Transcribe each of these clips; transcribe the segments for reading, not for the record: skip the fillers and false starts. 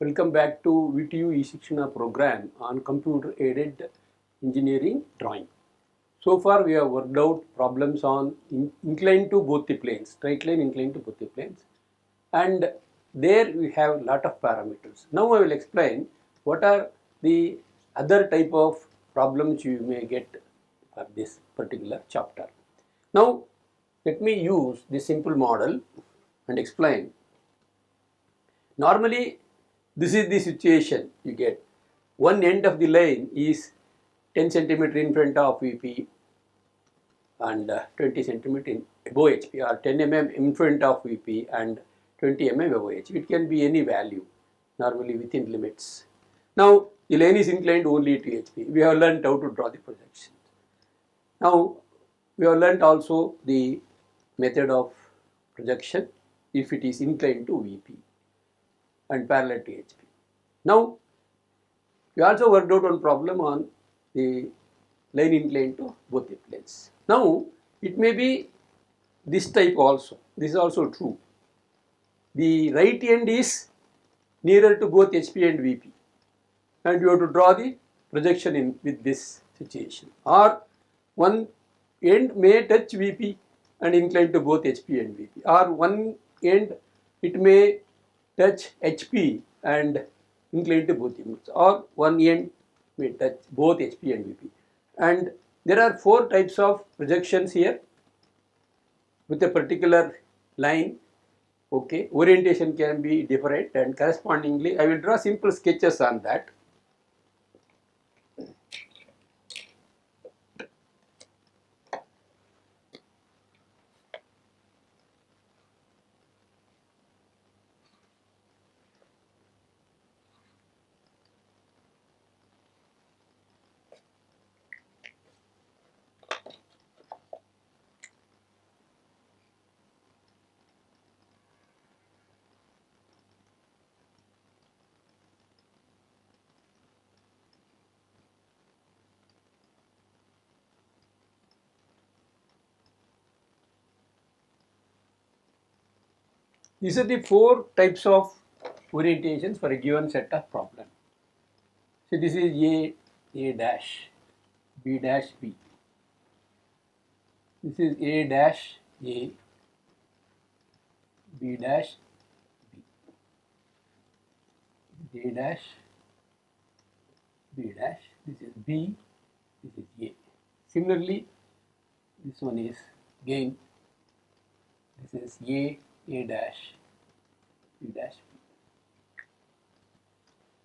Welcome back to VTU e-Shikshana program on computer aided engineering drawing. So far we have worked out problems on inclined to both the planes, straight line inclined to both the planes, and there we have a lot of parameters. Now I will explain what are the other type of problems you may get for this particular chapter. Now let me use this simple model and explain. Normally, this is the situation you get. One end of the line is 10 centimeter in front of VP and 20 centimeter above HP, or 10 mm in front of VP and 20 mm above HP. It can be any value, normally within limits. Now, the line is inclined only to HP. We have learned how to draw the projection. Now, we have learned also the method of projection if it is inclined to VP and parallel to HP. Now, we also worked out one problem on the line inclined to both the planes. Now, it may be this type also. This is also true. The right end is nearer to both HP and VP, and you have to draw the projection in with this situation. Or one end may touch VP and incline to both HP and VP, or one end it may touch HP and incline to both units, or one end may touch both HP and VP. And there are four types of projections here with a particular line. Okay, orientation can be different, and correspondingly I will draw simple sketches on that. These are the four types of orientations for a given set of problem. So this is A dash, B dash, B. This is A dash, A, B dash, B. A dash, B dash, this is B, this is A. Similarly, this one is again, this is A dash, B dash, B.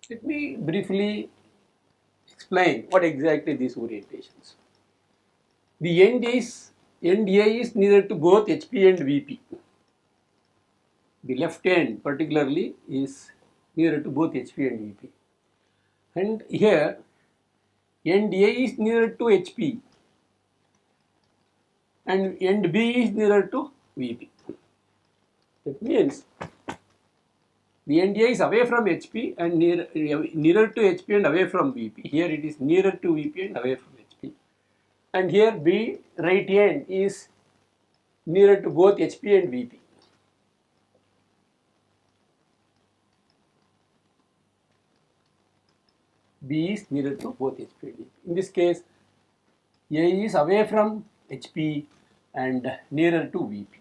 Let me briefly explain what exactly these orientations. The end A is nearer to both HP and VP. The left end particularly is nearer to both HP and VP. And here end A is nearer to HP and end B is nearer to VP. That means the end A is away from HP and nearer to HP and away from VP. Here it is nearer to VP and away from HP. And here B right end is nearer to both HP and VP. B is nearer to both HP and VP. In this case, A is away from HP and nearer to VP.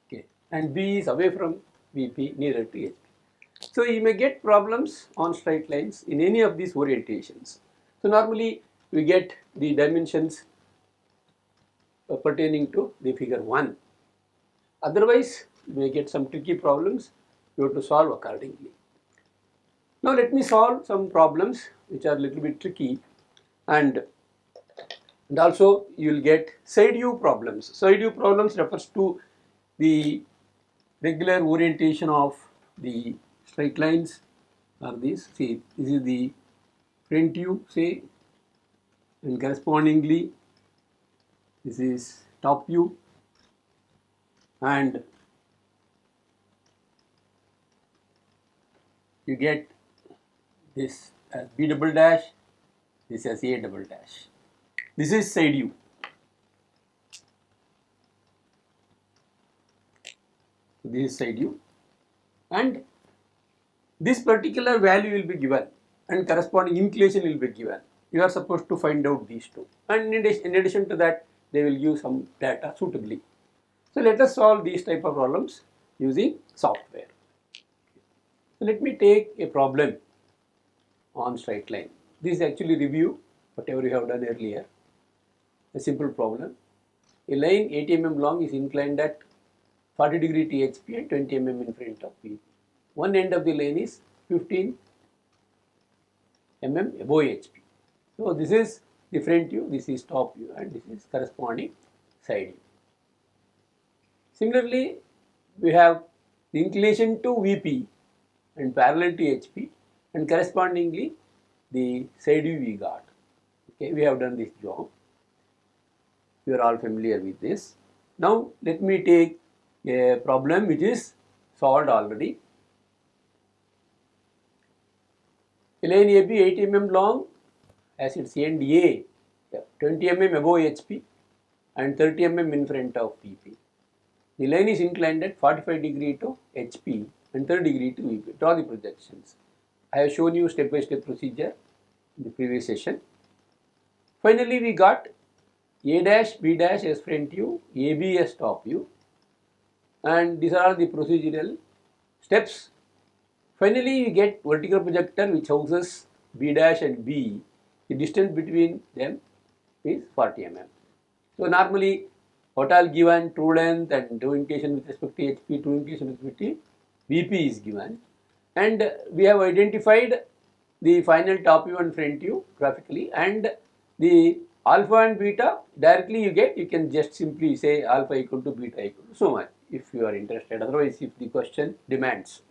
Okay, and B is away from VP, nearer to HP. So you may get problems on straight lines in any of these orientations. So normally we get the dimensions pertaining to the figure 1. Otherwise, you may get some tricky problems you have to solve accordingly. Now let me solve some problems which are a little bit tricky, and also you will get side view problems. Side view problems refers to the regular orientation of the straight lines are these. See, this is the front view, say, and correspondingly this is top view, and you get this as B double dash, this as A double dash. This is side view. This is side view. and this particular value will be given and corresponding inclination will be given. You are supposed to find out these two, and in addition to that they will give some data suitably. So let us solve these type of problems using software. So let me take a problem on straight line. This is actually review whatever you have done earlier. A simple problem. A line 80 mm long is inclined at 40 degree THP and 20 mm in front of VP. One end of the line is 15 mm above HP. So this is the front view, this is top view, and this is corresponding side view. Similarly, we have the inclination to VP and parallel to HP, and correspondingly the side view we got. Okay, we have done this job. You are all familiar with this. Now let me take a problem which is solved already. A line AB 80 mm long has its end A 20 mm above HP and 30 mm in front of VP. The line is inclined at 45 degree to HP and 30 degree to VP. Draw the projections. I have shown you step by step procedure in the previous session. Finally, we got A dash, B dash as front view, AB as top view, and these are the procedural steps. Finally, you get vertical projector which houses B dash and B. The distance between them is 40 mm. So normally what all given, true length and true inclination with respect to HP, true inclination with respect to VP is given, and we have identified the final top view and front view graphically, and the alpha and beta directly you can just simply say alpha equal to beta equal to so much if you are interested, otherwise if the question demands.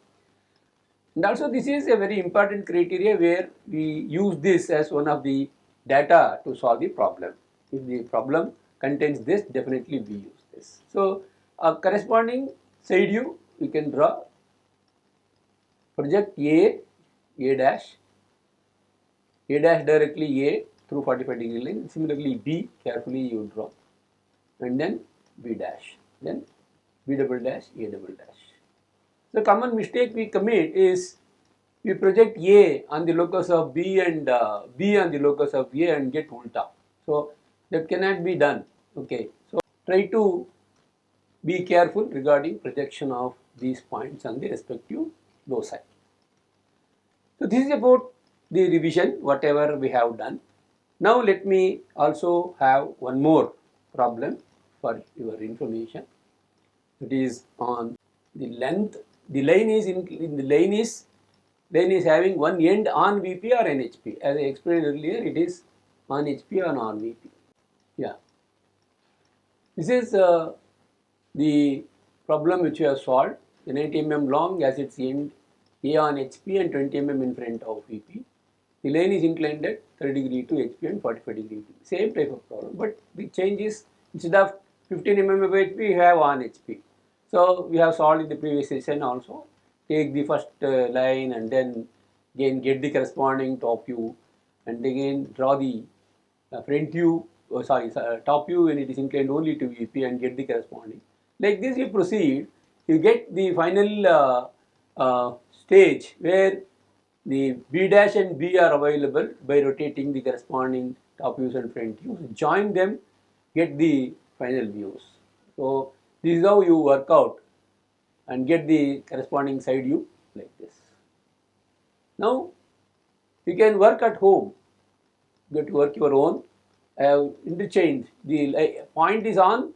And also this is a very important criteria where we use this as one of the data to solve the problem. If the problem contains this, definitely we use this. So a corresponding side view you can draw, project A dash directly A through 45 degree line, similarly B carefully you draw, and then B dash, then B double dash, A double dash. The common mistake we commit is we project A on the locus of B and B on the locus of A and get ulta. So that cannot be done. Okay, so try to be careful regarding projection of these points on the respective loci. So this is about the revision whatever we have done. Now let me also have one more problem for your information. It is on the length. The line is having one end on VP or NHP. As I explained earlier, it is on HP or on VP. Yeah. This is the problem which we have solved. The 90 mm long has its end A on HP and 20 mm in front of VP. The line is inclined at 30 degree to HP and 45 degree to VP. Same type of problem, but the change is instead of 15 mm above HP, we have on HP. So we have solved in the previous session also. Take the first line and then again get the corresponding top view, and again draw the front view, top view when it is inclined only to VP, and get the corresponding. Like this you proceed, you get the final stage where the B dash and B are available by rotating the corresponding top views and front views. Join them, get the final views. So this is how you work out and get the corresponding side view like this. Now you can work at home, get to work your own. I have interchanged, the point is on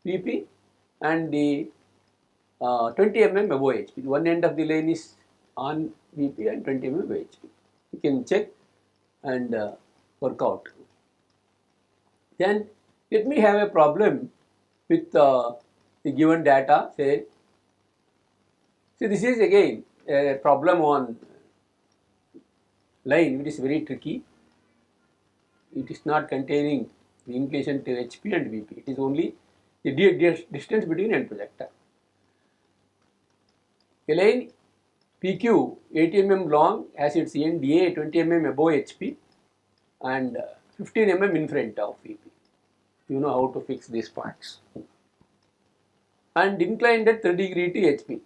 VP and the 20 mm above HP. One end of the line is on VP and 20 mm above HP. You can check and work out. Then let me have a problem with the given data. Say this is again a problem on line which is very tricky. It is not containing the inclination to HP and VP. It is only the distance between end projector. A line PQ 80 mm long has its end A 20 mm above HP and 15 mm in front of VP. You know how to fix these points. And inclined at 30 degree to HP.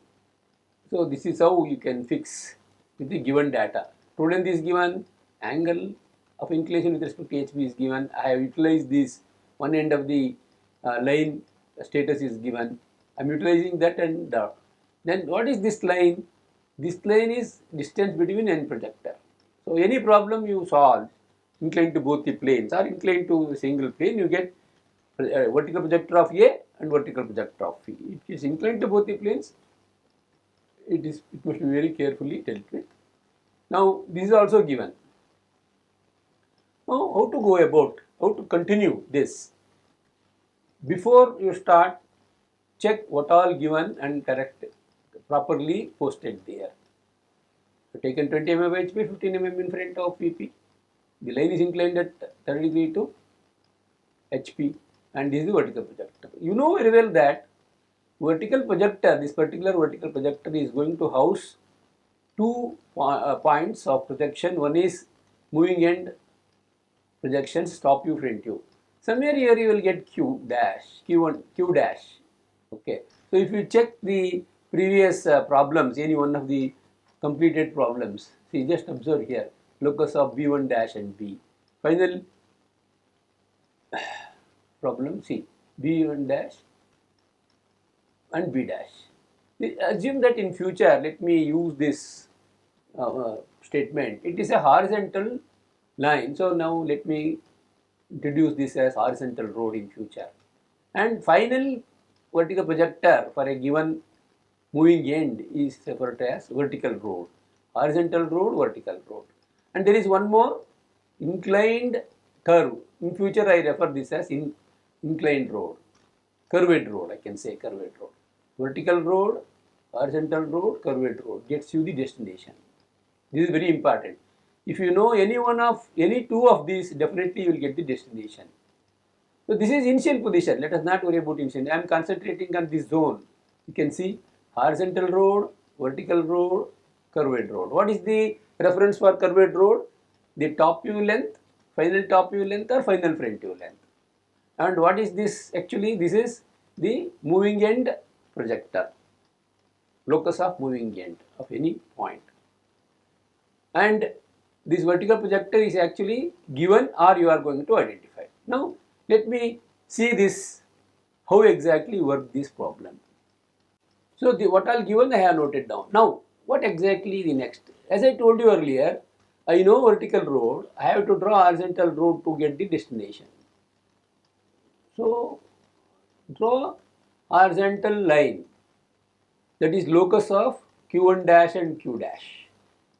So this is how you can fix with the given data. True length is given, angle of inclination with respect to HP is given. I have utilized this one end of the line status is given. I am utilizing that, and then what is this line? This line is distance between end projector. So any problem you solve inclined to both the planes or inclined to a single plane, you get vertical projector of A and vertical projector of B. If it is inclined to both the planes, it must be very carefully dealt with. Now this is also given. Now how to go about, how to continue this? Before you start, check what all given and correct, properly posted there. Taken 20 mm HP, 15 mm in front of VP. The line is inclined at 30 degree to HP, and this is the vertical projector. You know very well that vertical projector, this particular vertical projector is going to house two points of projection. One is moving end projections, top view, front view. Somewhere here you will get Q dash, Q1, Q dash. Okay. So if you check the previous problems, any one of the completed problems, see, just observe here, locus of B1 dash and B. Final problem, see, B1 dash and B dash. Assume that in future, let me use this statement. It is a horizontal line. So now let me introduce this as horizontal road in future. And final vertical projector for a given moving end is referred as vertical road. Horizontal road, vertical road. And there is one more, inclined curve. In future I refer this as inclined road. Curved road, I can say curved road. Vertical road, horizontal road, curved road gets you the destination. This is very important. If you know any two of these, definitely you will get the destination. So this is initial position. Let us not worry about initial. I am concentrating on this zone. You can see horizontal road, vertical road, curved road. What is the reference for curved road? The top view length, final top view length, or final front view length. And what is this? Actually, this is the moving end projector, locus of moving end of any point. And this vertical projector is actually given, or you are going to identify. Now let me see this, how exactly work this problem. So what all given I have noted down. Now what exactly the next? As I told you earlier, I know vertical road, I have to draw horizontal road to get the destination. So draw horizontal line, that is locus of Q1 dash and Q dash.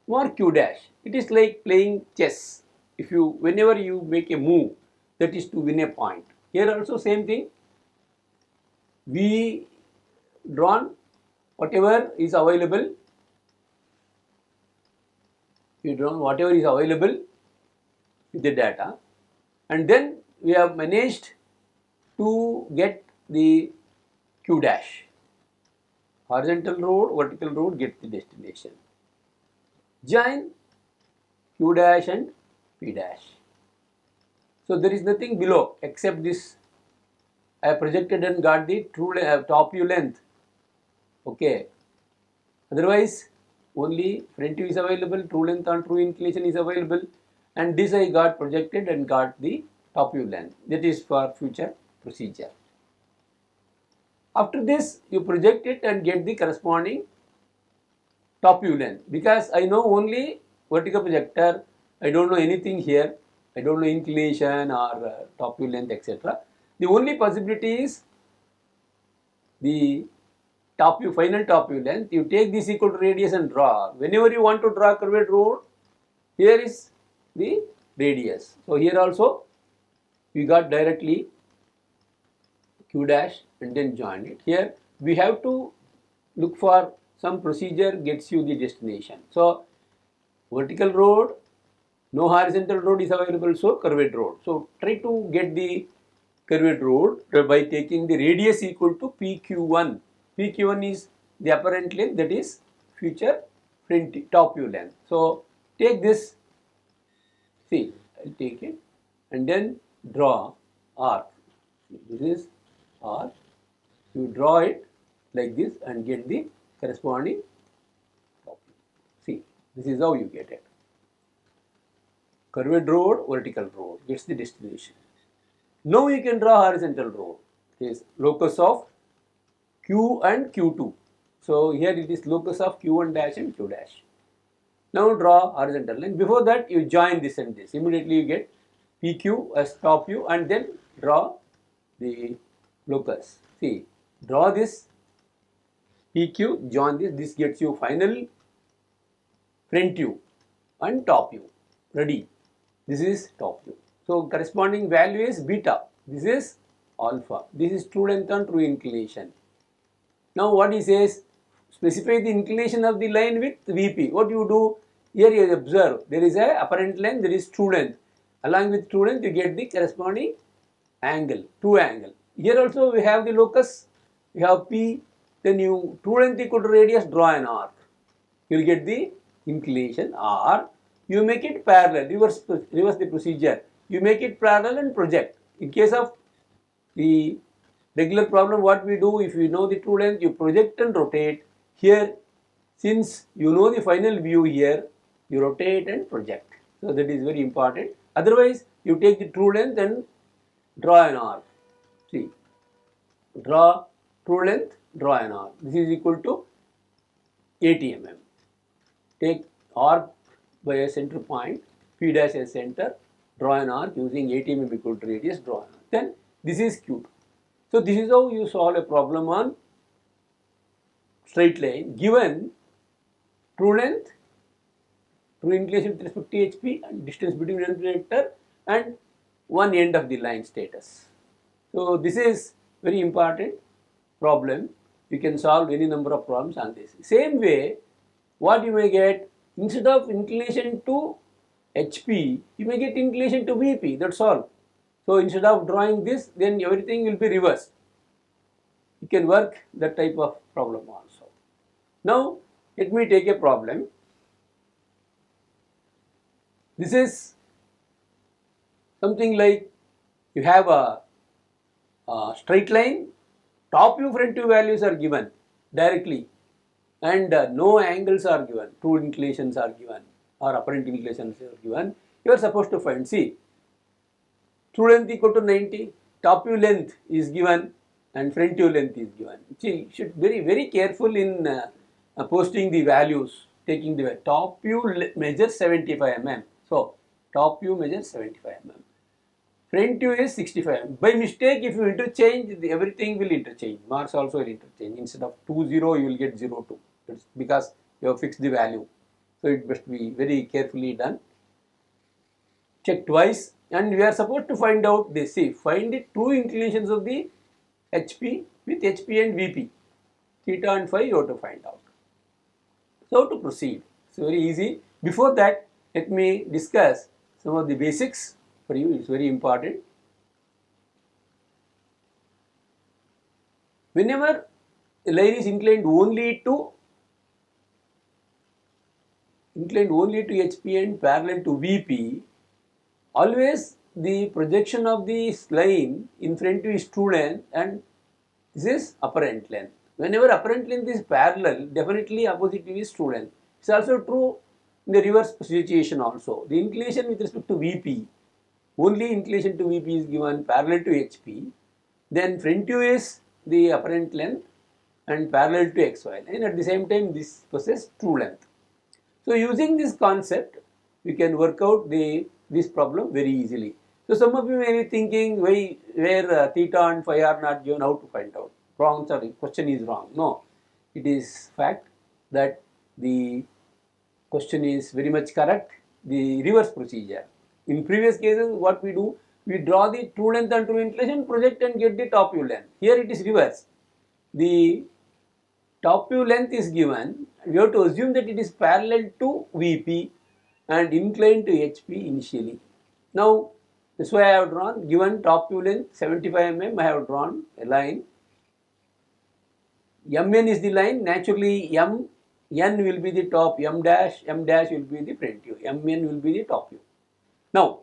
Mark Q dash. It is like playing chess. Whenever you make a move, that is to win a point. Here also same thing. We drawn whatever is available. We drawn whatever is available with the data, and then we have managed to get the Q dash. Horizontal road, vertical road, get the destination. Join Q dash and P dash. So there is nothing below except this. I have projected and got the true top view length. Okay. Otherwise, only front view is available, true length and true inclination is available, and this I got projected and got the top view length. That is for future procedure. After this, you project it and get the corresponding top view length, because I know only vertical projector, I don't know anything here, I don't know inclination or top view length, etc. The only possibility is the top view, final top view length. You take this equal to radius and draw. Whenever you want to draw curved road, here is the radius. So here also we got directly Q dash and then join it. Here we have to look for some procedure gets you the destination. So vertical road, no horizontal road is available, so curved road. So try to get the curved road by taking the radius equal to PQ1. PQ1 is the apparent length, that is future front top view length. So take this, see, I'll take it and then draw arc. This is arc. You draw it like this and get the corresponding This is how you get it. Curved road, vertical road gets the destination. Now you can draw horizontal road. It is locus of Q and Q2. So here it is locus of Q1 dash and Q dash. Now draw horizontal line. Before that you join this and this. Immediately you get PQ as top view and then draw the locus. See, draw this PQ, join this. This gets you final front view and top view. Ready. This is top view. So corresponding value is beta. This is alpha. This is true length and true inclination. Now what he says, specify the inclination of the line with VP. What you do, here you observe, there is a apparent length, there is true length. Along with true length you get the corresponding angle, true angle. Here also we have the locus, we have P, then you true length equal to radius, draw an arc. You will get the inclination, or you make it parallel, reverse the procedure. You make it parallel and project. In case of the regular problem, what we do, if you know the true length, you project and rotate. Here, since you know the final view here, you rotate and project. So that is very important. Otherwise, you take the true length and draw an arc. See, draw true length, draw an arc. This is equal to 80 mm. Take arc by a center point, P dash as center, draw an arc using 80 mm equal to radius, draw an arc. Then this is Q2. So this is how you solve a problem on straight line given true length, true inclination with respect to HP and distance between one vector and one end of the line status. So this is very important problem. You can solve any number of problems on this. Same way, what you may get, instead of inclination to HP, you may get inclination to VP, that's all. So instead of drawing this, then everything will be reversed. You can work that type of problem also. Now, let me take a problem. This is something like you have a straight line, top view, front view values are given directly and no angles are given, true inclinations are given or apparent inclinations are given. You are supposed to find, see, true length equal to 90, top view length is given and front view length is given. See, you should be very careful in posting the values, taking the top view measures 75 mm. So, top view measures 75 mm. Front view is 65 mm. By mistake, if you interchange, everything will interchange. Marks also will interchange. Instead of 20, you will get 02. That's because you have fixed the value. So, it must be very carefully done. Check twice. And we are supposed to find out this. See, find the true inclinations of the HP with HP and VP. Theta and phi you have to find out. So, to proceed. It's very easy. Before that, let me discuss some of the basics for you. It's very important. Whenever a line is inclined only to HP and parallel to VP, always the projection of this line in front is true length and this is apparent length. Whenever apparent length is parallel, definitely opposite view is true length. It's also true in the reverse situation also. The inclination with respect to VP, only inclination to VP is given parallel to HP. Then front view is the apparent length and parallel to XY line. At the same time, this possesses true length. So using this concept, we can work out this problem very easily. So some of you may be thinking where theta and phi are not given, how to find out. Wrong, sorry, question is wrong. No, it is fact that the question is very much correct. The reverse procedure. In previous cases, what we do, we draw the true length and true inclination, project and get the top view length. Here it is reverse. The top view length is given. We have to assume that it is parallel to VP and inclined to HP initially. Now, that's why I have drawn, given top view length 75 mm, I have drawn a line. Mn is the line, naturally n will be the top, m dash will be the front view, Mn will be the top view. Now,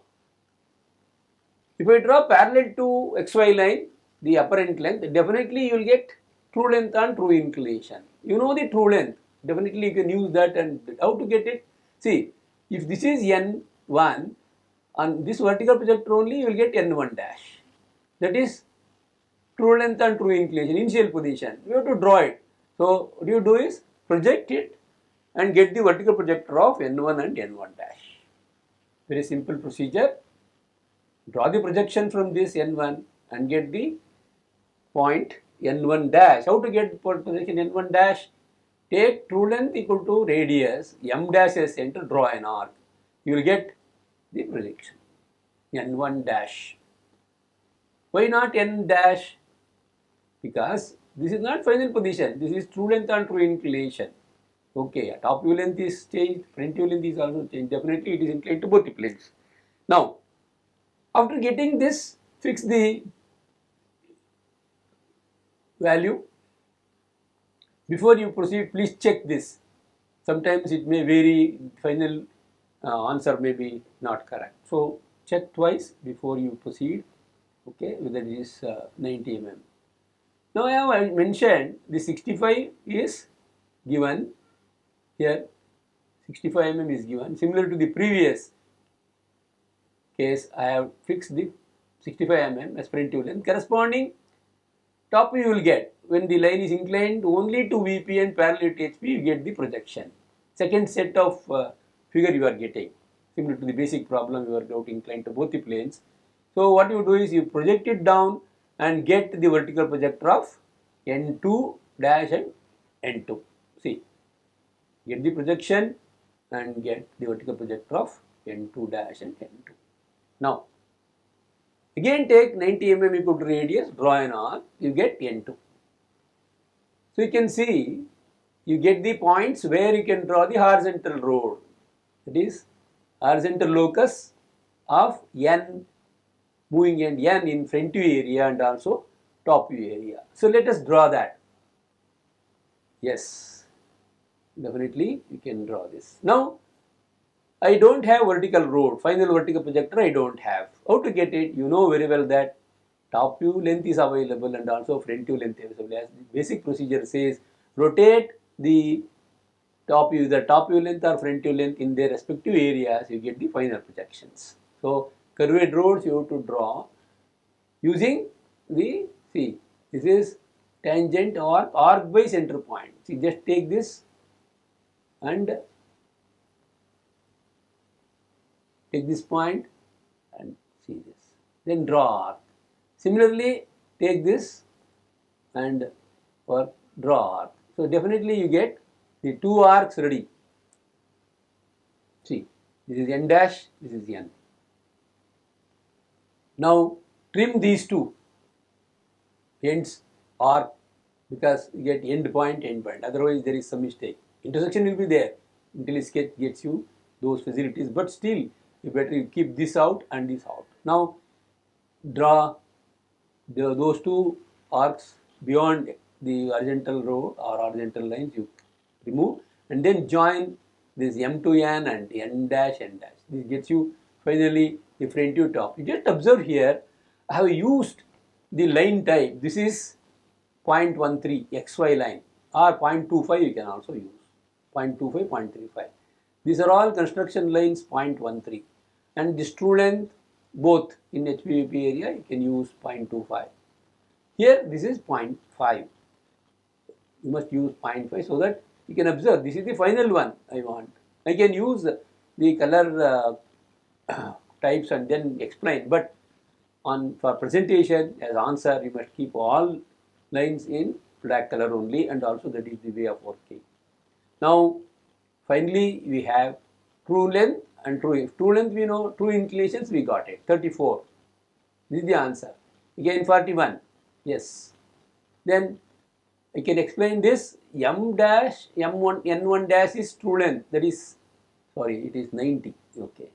if I draw parallel to XY line, the apparent length, definitely you will get true length and true inclination. You know the true length, definitely you can use that. And how to get it? See, if this is N1, on this vertical projector only you will get N1 dash. That is true length and true inclination, initial position. You have to draw it. So what you do is project it and get the vertical projector of N1 and N1 dash. Very simple procedure. Draw the projection from this N1 and get the point N1 dash. How to get projection N1 dash? Take true length equal to radius, M dash as center, draw an arc. You will get the projection N1 dash. Why not N dash? Because this is not final position. This is true length and true inclination. Okay, top view length is changed, front view length is also changed. Definitely it is inclined to both the planes. Now, after getting this, fix the value. Before you proceed, please check this. Sometimes it may vary, final answer may be not correct. So, check twice before you proceed, okay, whether it is 90 mm. Now, I have mentioned the 65 is given here, 65 mm is given. Similar to the previous case, I have fixed the 65 mm as front view length. Corresponding top view you will get when the line is inclined only to VP and parallel to HP, you get the projection. Second set of figure you are getting, similar to the basic problem, you are got inclined to both the planes. So what you do is you project it down and get the vertical projector of N2 dash and N2. See, get the projection and get the vertical projector of N2 dash and N2. Now, again take 90 mm equal to radius, draw an arc, you get N2. So you can see, you get the points where you can draw the horizontal road. That is horizontal locus of N, moving end N in front view area and also top view area. So let us draw that. Yes, definitely you can draw this. Now, I don't have vertical road, final vertical projector I don't have. How to get it? You know very well that top view length is available and also front view length is available. As the basic procedure says, rotate the top view, either top view length or front view length in their respective areas, you get the final projections. So, curved roads you have to draw using the, see, this is tangent or arc by center point. See, just take this and take this point and see this. Then draw arc. Similarly, take this and or draw arc. So definitely you get the two arcs ready. See, this is N dash, this is N. Now trim these two ends arc because you get end point, otherwise there is some mistake. Intersection will be there. IntelliSketch gets you those facilities, but still you better keep this out and this out. Now draw those two arcs beyond the horizontal road or horizontal lines, you remove and then join this M to N and N dash, N dash. This gets you finally the front view top. You just observe here, I have used the line type. This is 0.13 XY line or 0.25 you can also use. 0.25, 0.35. These are all construction lines 0.13 and this true length both in HPVP area you can use 0.25. Here this is 0.5. You must use 0.5 so that you can observe this is the final one I want. I can use the color types and then explain, but for presentation as answer you must keep all lines in black color only, and also that is the way of working. Now finally we have true length and true length we know, true inclinations we got it 34. This is the answer. Again 41. Yes. Then I can explain this. M dash, M1, N1 dash is true length. That is, sorry, it is 90. Okay.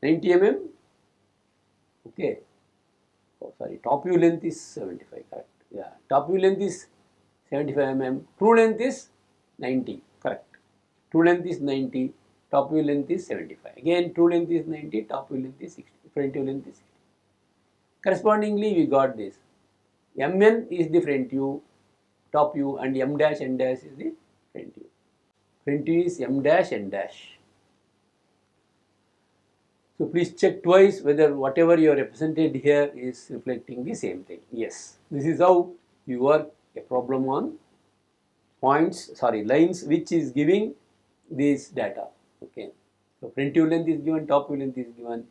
90 mm. Okay. Oh, sorry. Top view length is 75. Correct. Yeah. Top view length is 75 mm. True length is 90. Correct. True length is 90. Top view length is 75. Again, true length is 90. Top view length is 60. Front view length is 60. Correspondingly, we got this. Mn is the front view, top view, and M dash N dash is the front view. Front view is M dash N dash. So please check twice whether whatever you are represented here is reflecting the same thing. Yes, this is how you work a problem on lines which is giving this data. Okay, so front view length is given, top view length is given,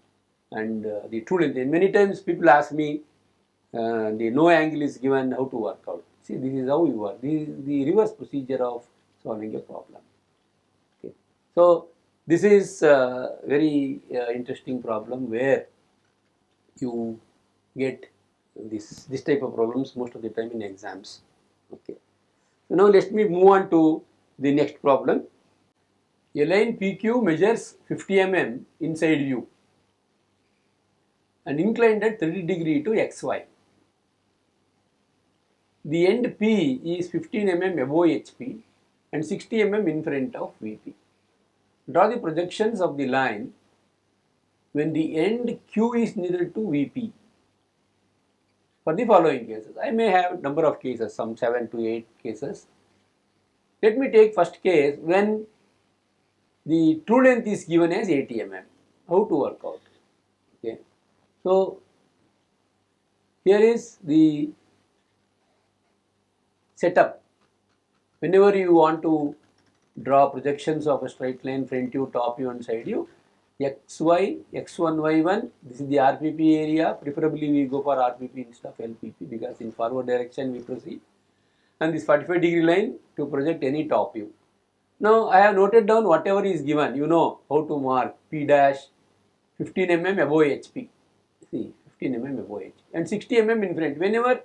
and the true length. And many times people ask me, the no angle is given, how to work out. See, this is how you work. This is the reverse procedure of solving a problem. Okay, so this is a very interesting problem where you get this type of problems most of the time in exams. Okay, so now let me move on to the next problem. A line PQ measures 50 mm inside view and inclined at 30° to XY. The end P is 15 mm above HP and 60 mm in front of VP. Draw the projections of the line when the end Q is nearer to VP. For the following cases, I may have number of cases, some 7 to 8 cases. Let me take first case when the true length is given as 80 mm. How to work out? Okay, so here is the setup. Whenever you want to draw projections of a straight line, front view, top view and side view, XY, X1, Y1, this is the RPP area. Preferably we go for RPP instead of LPP because in forward direction we proceed. And this 45-degree line to project any top view. Now I have noted down whatever is given. You know how to mark P dash 15 mm above HP. See, 15 mm above HP and 60 mm in front. Whenever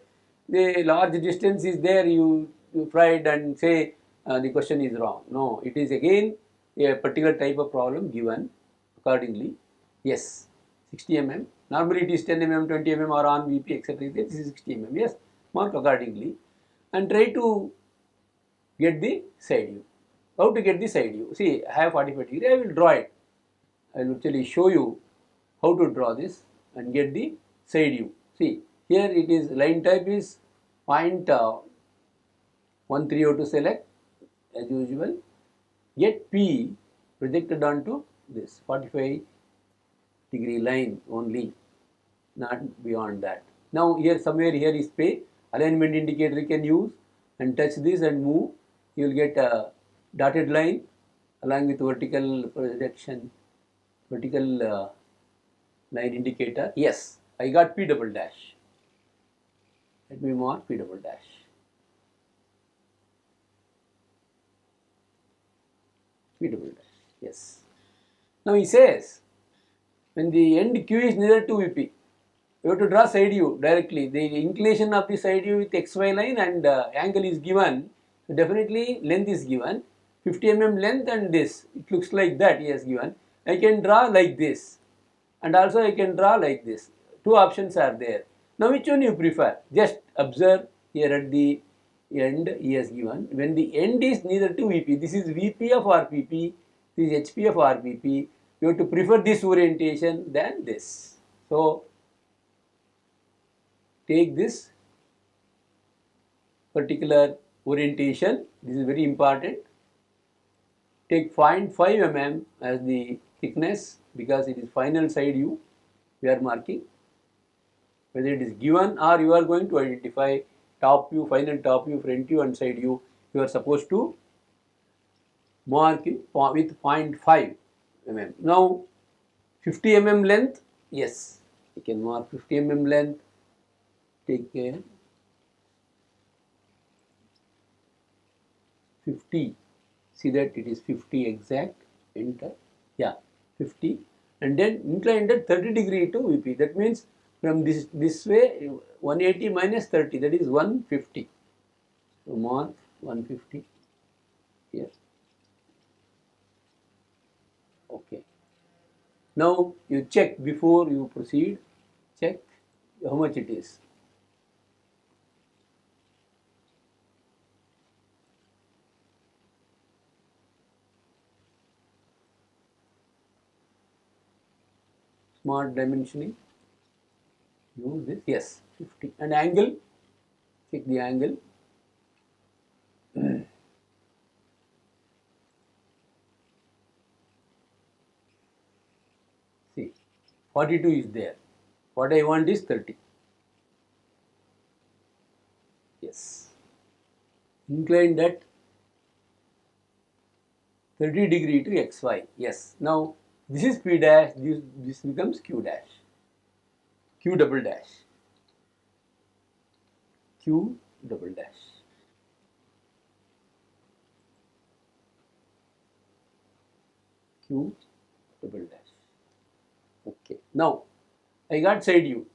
the large distance is there, you pride and say the question is wrong. No, it is again a particular type of problem given accordingly. Yes, 60 mm. Normally it is 10 mm, 20 mm or on VP, etc. This is 60 mm. Yes, mark accordingly and try to get the side view. How to get the side view? See, I have 45-degree. I will draw it. I will actually show you how to draw this and get the side view. See, here it is line type is point 130 to select as usual. Get P projected onto this 45-degree line only, not beyond that. Now here somewhere here is P. Alignment indicator you can use and touch this and move. You will get a dotted line along with vertical projection, vertical line indicator. Yes, I got P double dash. Let me mark P double dash. P double dash. Yes. Now he says when the end Q is nearer to VP, you have to draw side view directly. The inclination of the side view with XY line and angle is given. So definitely length is given. 50 mm length and this. It looks like that he has given. I can draw like this. And also I can draw like this. Two options are there. Now which one you prefer? Just observe here at the end he has given. When the end is nearer to VP, this is VP of RPP, this is HP of RPP. You have to prefer this orientation than this. So take this particular orientation. This is very important. Take 0.5 mm as the thickness because it is final side view we are marking. Whether it is given or you are going to identify top view, final top view, front view and side view, you are supposed to mark it with 0.5 mm. Now 50 mm length, yes, you can mark 50 mm length. Take care. 50. See that it is 50 exact. Enter. Yeah, 50. And then inclined at 30° to VP. That means from this way 180 minus 30, that is 150. So mark 150 here. Okay. Now you check before you proceed. Check how much it is. Smart dimensioning. Use this. Yes, 50. And angle. Check the angle. 42 is there. What I want is 30. Yes. Inclined at 30 degree to xy. Yes. Now this is P dash, this becomes Q dash. Q double dash. Q double dash. Q double dash. Okay. Now I got side view.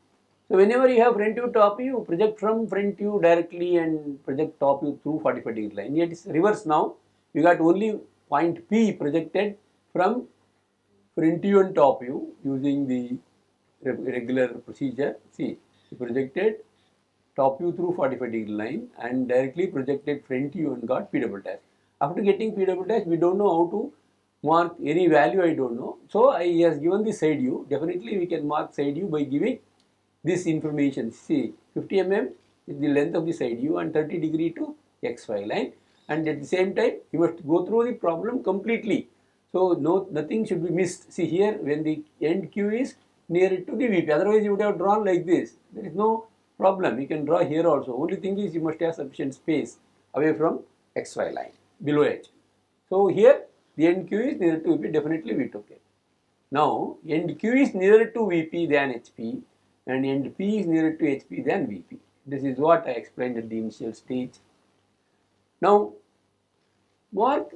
So whenever you have front view, top view, project from front view directly and project top view through 45 degree line. Yet it's reverse now. You got only point P projected from front view and top view using the regular procedure. See, you projected top view through 45 degree line and directly projected front view and got P double dash. After getting P double dash, we don't know how to mark any value, I don't know. So he has given the side view. Definitely we can mark side view by giving this information. See, 50 mm is the length of the side view and 30 degree to xy line, and at the same time you must go through the problem completely. So nothing should be missed. See here, when the end Q is near to the VP, otherwise you would have drawn like this. There is no problem. You can draw here also. Only thing is you must have sufficient space away from xy line below H. So here the end Q is nearer to VP. Definitely we took it. Now end Q is nearer to VP than HP and end P is nearer to HP than VP. This is what I explained at the initial stage. Now mark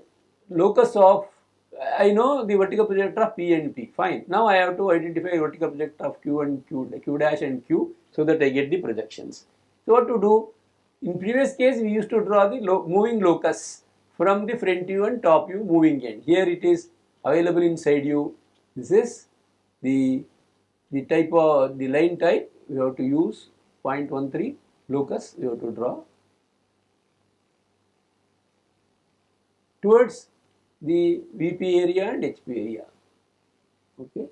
locus of, I know the vertical projector of P and P, fine. Now I have to identify vertical projector of Q and Q dash and Q, so that I get the projections. So what to do? In previous case we used to draw the moving locus from the front view and top view moving end. Here it is available in side view. This is the type of the line type. We have to use 0.13 locus. We have to draw towards the VP area and HP area. Okay,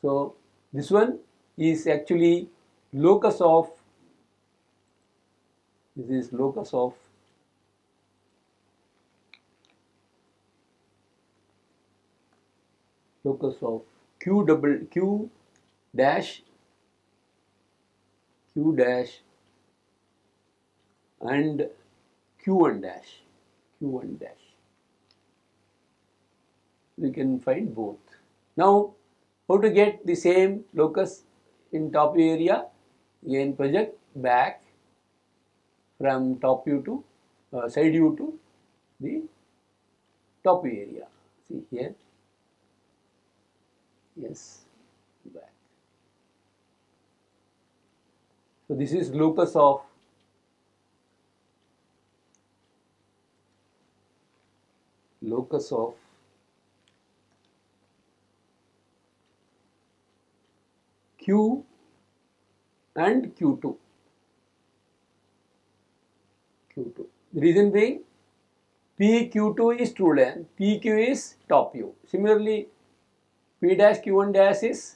so this one is actually locus of, this is locus of Q dash and Q1 dash. We can find both. Now how to get the same locus in top view area? Again project back from top view to side view to the top view area. See here. Yes, back. So this is locus of Q and Q2. The reason being PQ2 is true length, PQ is top view. Similarly, P dash Q1 dash is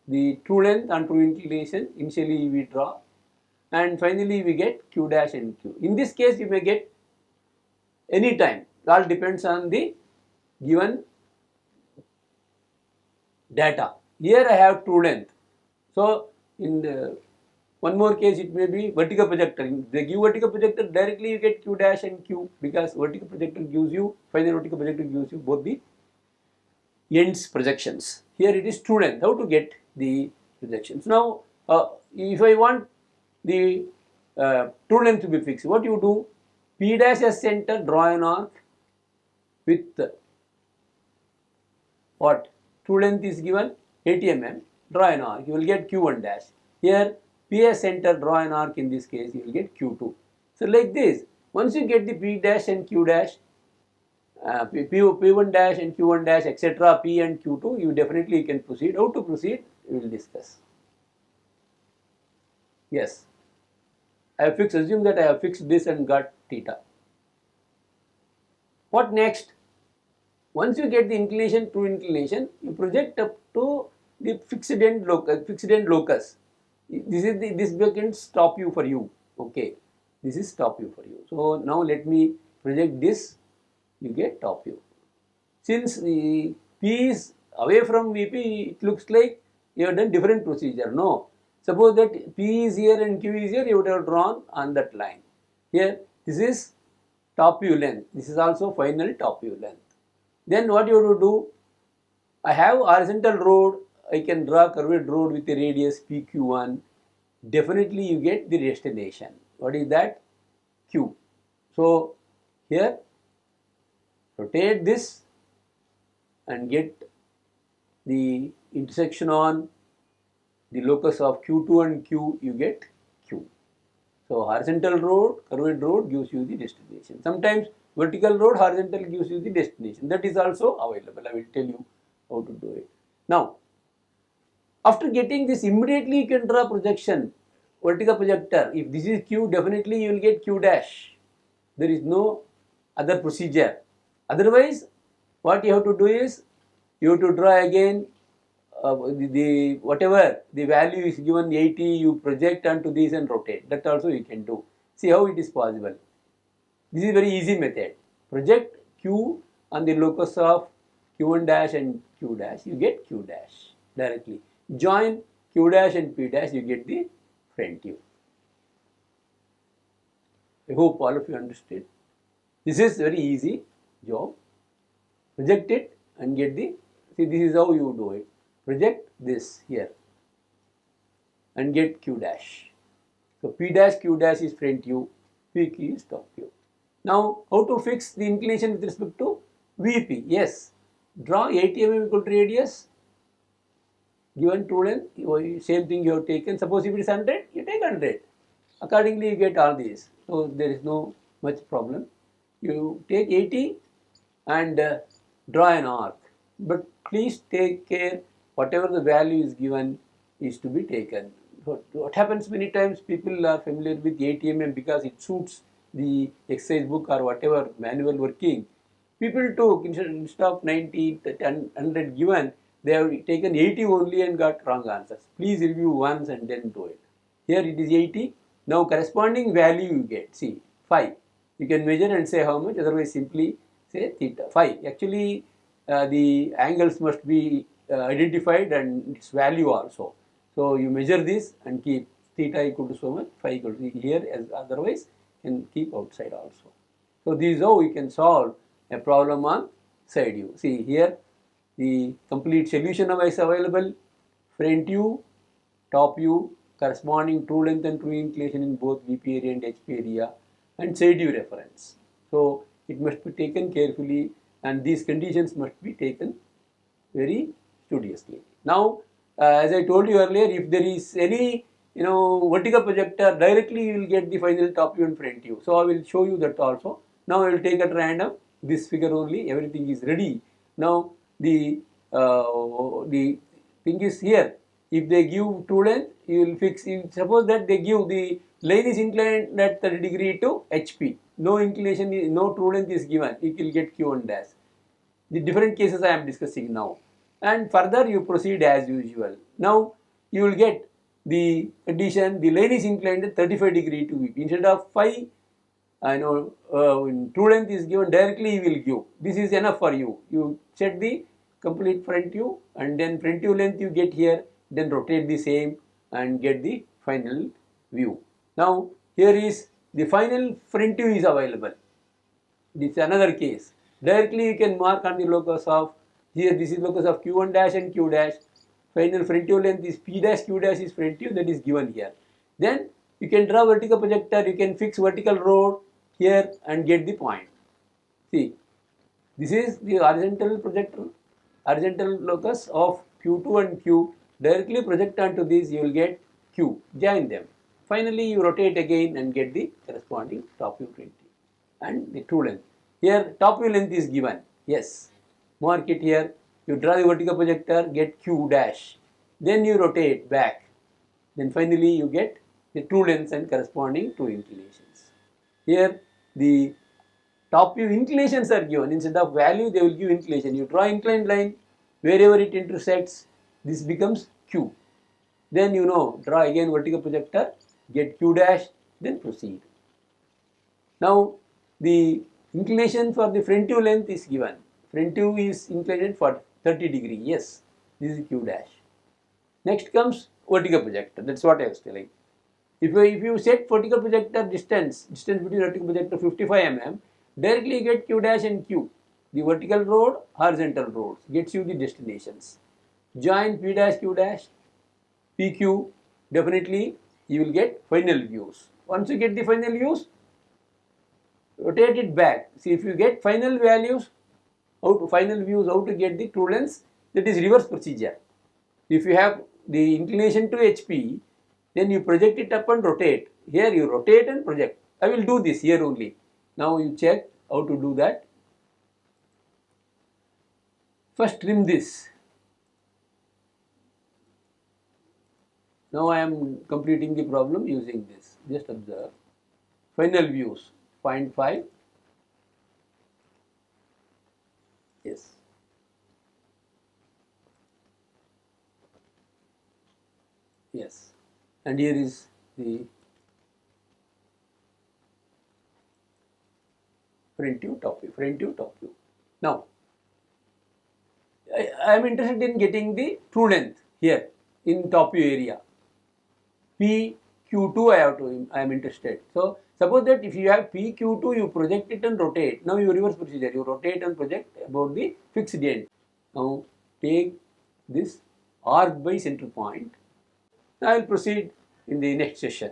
the true length and true inclination. Initially we draw, and finally we get Q dash and Q. In this case you may get any time. It all depends on the given data. Here I have true length. So in the one more case it may be vertical projector. If they give vertical projector, directly you get Q dash and Q, because vertical projector gives you, final vertical projector gives you both the ends projections. Here it is true length. How to get the projections? Now if I want the true length to be fixed, what you do? P dash as center, draw an arc with what? True length is given 80 mm, draw an arc, you will get Q1 dash. Here P as center, draw an arc, in this case you will get Q2. So like this, once you get the P dash and Q dash, P1 dash and Q1 dash, etc., P and Q2, you definitely can proceed. How to proceed, we will discuss. Yes, I have fixed, assume that I have fixed this and got theta. What next? Once you get the inclination, true inclination, you project up to the fixed end locus. This becomes top view for you. Okay, this is top view for you. So now let me project this. You get top view. Since the P is away from VP, it looks like You have done different procedure. No. Suppose that P is here and Q is here, you would have drawn on that line. Here, this is top view length. This is also final top view length. Then what you have to do? I have horizontal road. I can draw curved road with the radius PQ1. Definitely you get the destination. What is that? Q. So here rotate this and get the intersection on the locus of Q2 and Q, you get Q. So horizontal road, curved road gives you the destination. Sometimes vertical road, horizontal gives you the destination. That is also available. I will tell you how to do it. Now, after getting this, immediately you can draw projection, vertical projector. If this is Q, definitely you will get Q dash. There is no other procedure. Otherwise, what you have to do is, you have to draw again the whatever the value is given 80, you project onto this and rotate. That also you can do. See how it is possible. This is very easy method. Project Q on the locus of Q1 dash and Q dash, you get Q dash directly. Join Q dash and P dash, you get the front view. I hope all of you understood. This is very easy job. Project it and get the, see, this is how you do it. Project this here and get Q dash. So P dash Q dash is front view, PQ is top view. Now how to fix the inclination with respect to VP? Yes, draw 80 mm equal to radius, given true length, same thing you have taken. Suppose if it is 100, you take 100. Accordingly you get all these. So there is no much problem. You take 80 and draw an arc. But please take care, whatever the value is given is to be taken. What happens many times, people are familiar with 80 mm because it suits the exercise book or whatever manual working. People took, instead of 90, 100 given, they have taken 80 only and got wrong answers. Please review once and then do it. Here it is 80. Now corresponding value you get, see, phi. You can measure and say how much, otherwise simply say theta, phi. Actually, the angles must be identified and its value also. So you measure this and keep theta equal to so much, phi equal to here, as otherwise can keep outside also. So this is how we can solve a problem on side view. See here, the complete solution is available. Front view, top view, corresponding true length and true inclination in both VP area and HP area, and side view reference. So it must be taken carefully, and these conditions must be taken very studiously. Now, as I told you earlier, if there is any vertical projector, directly you will get the final top view and front view. So I will show you that also. Now I will take at random this figure only. Everything is ready. Now the thing is here. If they give true length, you will fix. Suppose that they give the line is inclined at 30 degree to HP. No inclination, no true length is given. You will get Q1 dash. The different cases I am discussing now. And further you proceed as usual. Now you will get the condition, the line is inclined at 35 degree to VP. Instead of phi, true length is given, directly you will give. This is enough for you. You set the complete front view and then front view length you get here, then rotate the same and get the final view. Now here is the final front view is available. This is another case. Directly you can mark on the locus of, here this is locus of Q1 dash and Q dash. Final front view length is P dash, Q dash is front view, that is given here. Then you can draw vertical projector, you can fix vertical road here and get the point. See, this is the horizontal projector, horizontal locus of Q2 and Q. Directly project onto this, you will get Q. Join them. Finally, you rotate again and get the corresponding top view, front view and the true length. Here top view length is given. Yes. Mark it here. You draw the vertical projector, get Q dash. Then you rotate back. Then finally you get the true lengths and corresponding true inclinations. Here the top view inclinations are given. Instead of value, they will give inclination. You draw inclined line, wherever it intersects, this becomes Q. Then draw again vertical projector, get Q dash, then proceed. Now the inclination for the front view length is given. Front view is inclined for 30 degree. Yes, this is Q dash. Next comes vertical projector. That's what I was telling. If you set vertical projector distance between vertical projector 55 mm, directly you get Q dash and Q. The vertical road, horizontal roads gets you the destinations. Join P dash Q dash, PQ, definitely you will get final views. Once you get the final views, rotate it back. See, if you get final values, final views, how to get the true lengths, that is reverse procedure. If you have the inclination to HP, then you project it up and rotate. Here you rotate and project. I will do this here only. Now you check how to do that. First trim this. Now I am completing the problem using this. Just observe. Final views 0.5. Yes. Yes. And here is the front view, top view, front view, top view. Now, I am interested in getting the true length here in top view area. PQ2 I am interested. So, suppose that if you have PQ2, you project it and rotate. Now you reverse procedure, you rotate and project about the fixed end. Now take this arc by center point. I will proceed in the next session.